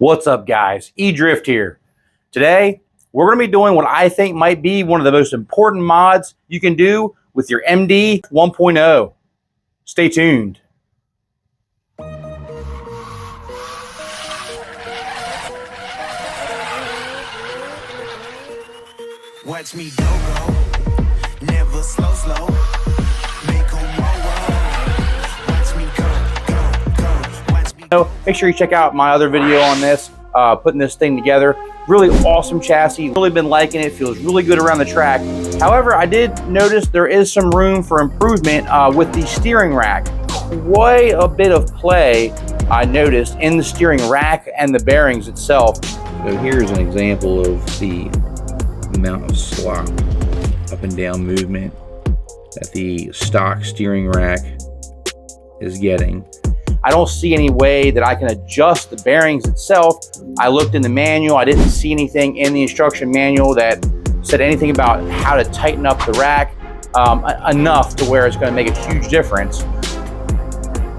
What's up, guys? E-Drift here. Today, we're going to be doing what I think might be one of the most important mods you can do with your MD 1.0. Stay tuned. Watch me go, never slow, make 'em roll. Watch me go, watch me So make sure you check out my other video on this, putting this thing together. Really awesome chassis, really been liking it, feels really good around the track. However, I did notice there is some room for improvement with the steering rack. Quite a bit of play I noticed in the steering rack and the bearings itself. So here's an example of the amount of slop up and down movement that the stock steering rack is getting. I don't see any way that I can adjust the bearings itself. I looked in the manual. I didn't see anything in the instruction manual that said anything about how to tighten up the rack enough to where it's going to make a huge difference.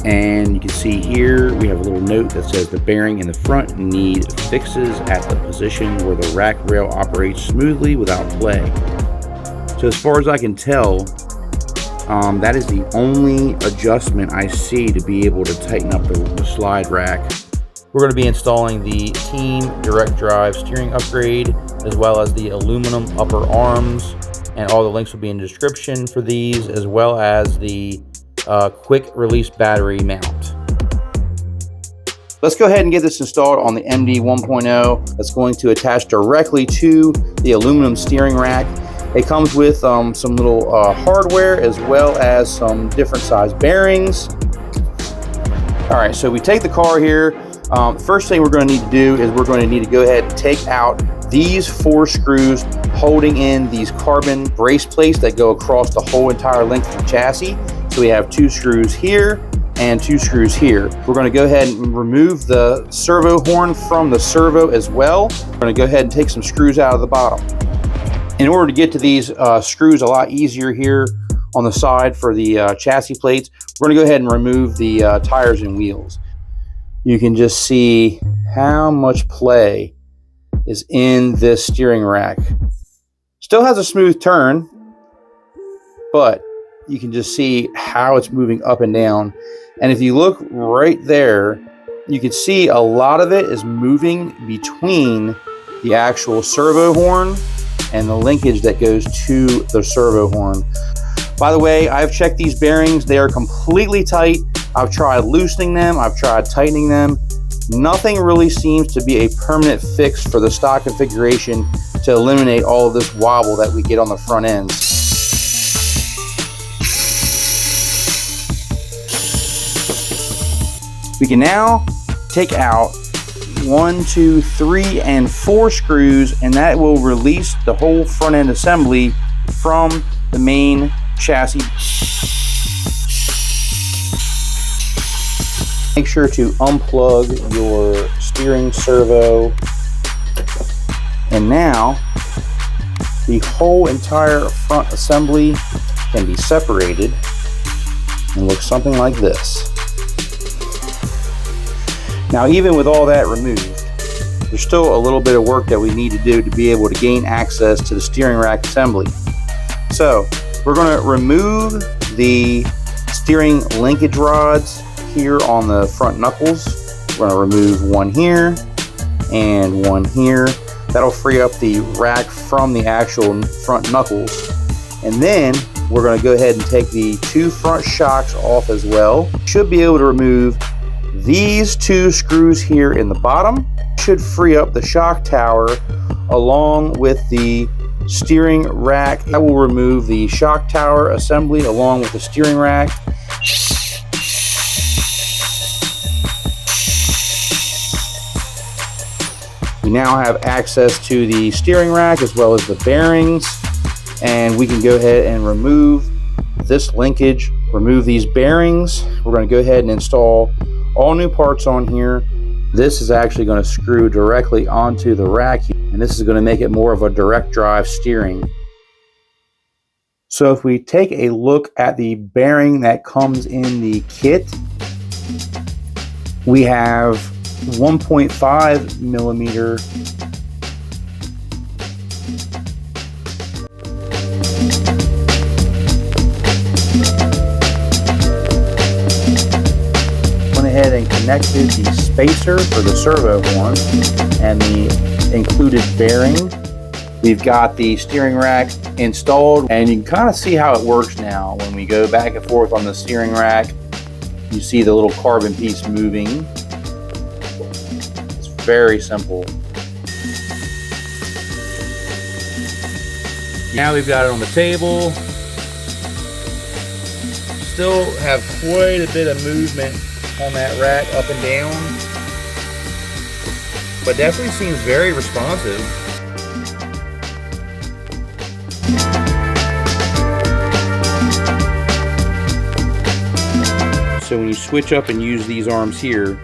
And you can see here we have a little note that says the bearing in the front need fixes at the position where the rack rail operates smoothly without play. So as far as I can tell, that is the only adjustment I see to be able to tighten up the slide rack. We're going to be installing the Team Direct Drive steering upgrade, as well as the aluminum upper arms, and all the links will be in the description for these, as well as the quick release battery mount. Let's go ahead and get this installed on the MD 1.0. That's going to attach directly to the aluminum steering rack. It comes with some little hardware, as well as some different size bearings. All right, so we take the car here. First thing we're going to need to do is we're going to need to go ahead and take out these 4 screws holding in these carbon brace plates that go across the whole entire length of the chassis. So we have 2 screws here and 2 screws here. We're going to go ahead and remove the servo horn from the servo as well. We're going to go ahead and take some screws out of the bottom. In order to get to these screws a lot easier here on the side for the chassis plates, we're going to go ahead and remove the tires and wheels. You can just see how much play is in this steering rack. Still has a smooth turn, but you can just see how it's moving up and down. And if you look right there, you can see a lot of it is moving between the actual servo horn and the linkage that goes to the servo horn. By the way, I've checked these bearings. They are completely tight. I've tried loosening them. I've tried tightening them. Nothing really seems to be a permanent fix for the stock configuration to eliminate all of this wobble that we get on the front ends. We can now take out 1, 2, 3, and 4 screws, and that will release the whole front end assembly from the main chassis. Make sure to unplug your steering servo. And now the whole entire front assembly can be separated and look something like this. Now, even with all that removed, there's still a little bit of work that we need to do to be able to gain access to the steering rack assembly. So we're going to remove the steering linkage rods here on the front knuckles. We're going to remove one here and one here. That'll free up the rack from the actual front knuckles. And then we're going to go ahead and take the 2 front shocks off as well. Should be able to remove these 2 screws here in the bottom. Should free up the shock tower along with the steering rack. I will remove the shock tower assembly along with the steering rack. We now have access to the steering rack as well as the bearings, and we can go ahead and remove this linkage, remove these bearings. We're going to go ahead and install all new parts on here. This is actually going to screw directly onto the rack, and this is going to make it more of a direct drive steering. So if we take a look at the bearing that comes in the kit, we have 1.5 millimeter ahead and connected the spacer for the servo horn and the included bearing. We've got the steering rack installed, and you can kind of see how it works now. When we go back and forth on the steering rack, you see the little carbon piece moving. It's very simple. Now we've got it on the table. Still have quite a bit of movement on that rack up and down, but definitely seems very responsive. So when you switch up and use these arms here,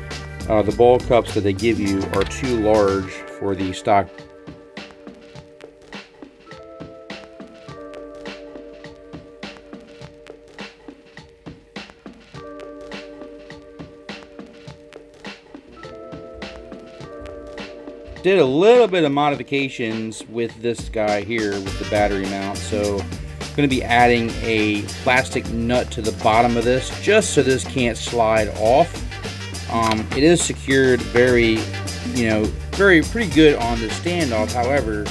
the ball cups that they give you are too large for the stock. Did a little bit of modifications with this guy here with the battery mount, so I'm going to be adding a plastic nut to the bottom of this just so this can't slide off. It is secured very, pretty good on the standoff. However,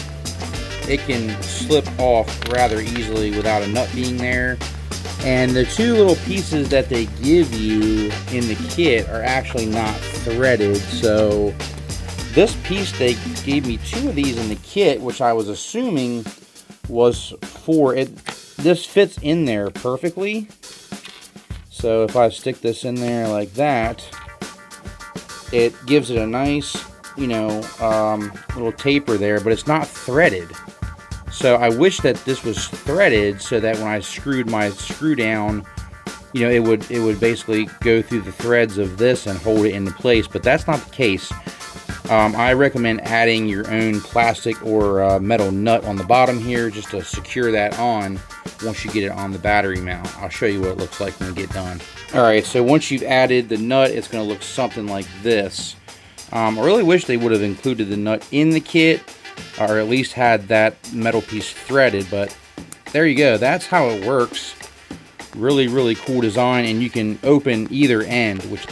it can slip off rather easily without a nut being there. And the two little pieces that they give you in the kit are actually not threaded, so this piece, they gave me two of these in the kit, which I was assuming was for it. This fits in there perfectly. So if I stick this in there like that, it gives it a nice, little taper there, but it's not threaded. So I wish that this was threaded so that when I screwed my screw down, it would basically go through the threads of this and hold it into place, but that's not the case. I recommend adding your own plastic or metal nut on the bottom here just to secure that on once you get it on the battery mount. I'll show you what it looks like when we get done. Alright, so once you've added the nut, it's going to look something like this. I really wish they would have included the nut in the kit, or at least had that metal piece threaded, but there you go. That's how it works. Really, really cool design, and you can open either end, which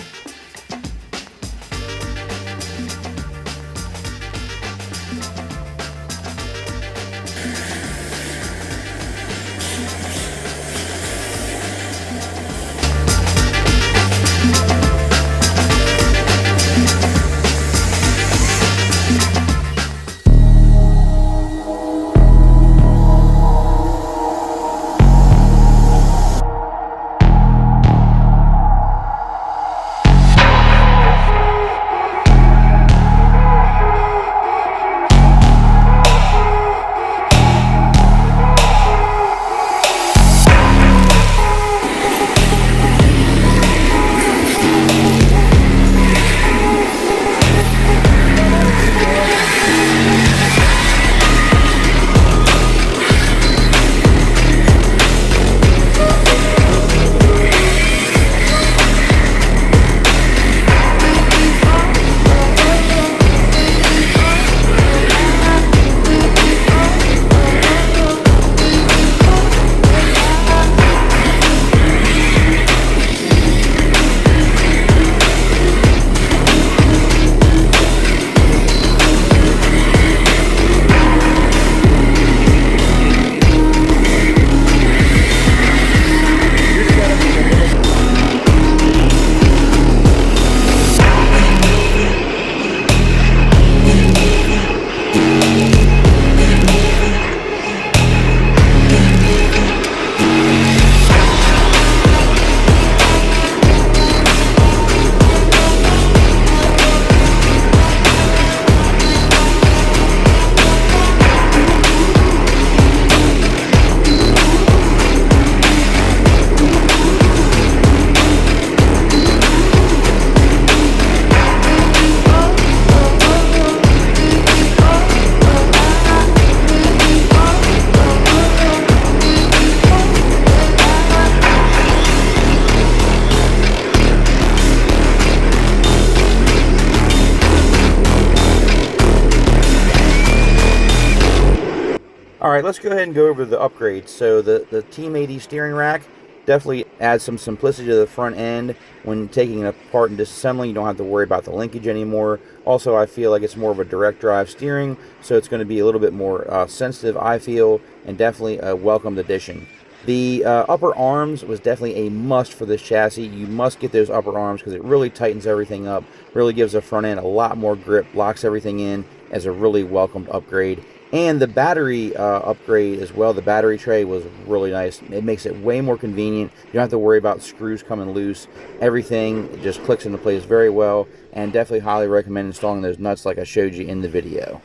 All right, let's go ahead and go over the upgrades. So the Team AD steering rack definitely adds some simplicity to the front end. When taking it apart and disassembling, you don't have to worry about the linkage anymore. Also, I feel like it's more of a direct drive steering, so it's going to be a little bit more sensitive, I feel, and definitely a welcomed addition. The upper arms was definitely a must for this chassis. You must get those upper arms because it really tightens everything up, really gives the front end a lot more grip, locks everything in as a really welcomed upgrade. And the battery upgrade as well, the battery tray was really nice. It makes it way more convenient. You don't have to worry about screws coming loose. Everything just clicks into place very well, and definitely highly recommend installing those nuts like I showed you in the video.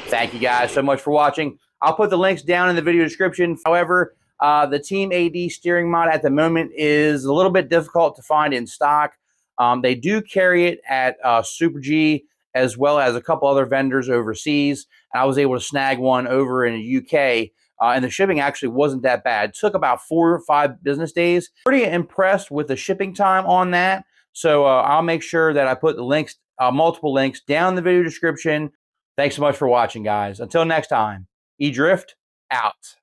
Thank you guys so much for watching. I'll put the links down in the video description. However, the Team AD steering mod at the moment is a little bit difficult to find in stock. They do carry it at Super G as well as a couple other vendors overseas. I was able to snag one over in the UK, and the shipping actually wasn't that bad. It took about 4 or 5 business days. Pretty impressed with the shipping time on that. So I'll make sure that I put the links, multiple links, down in the video description. Thanks so much for watching, guys. Until next time, E-Drift out.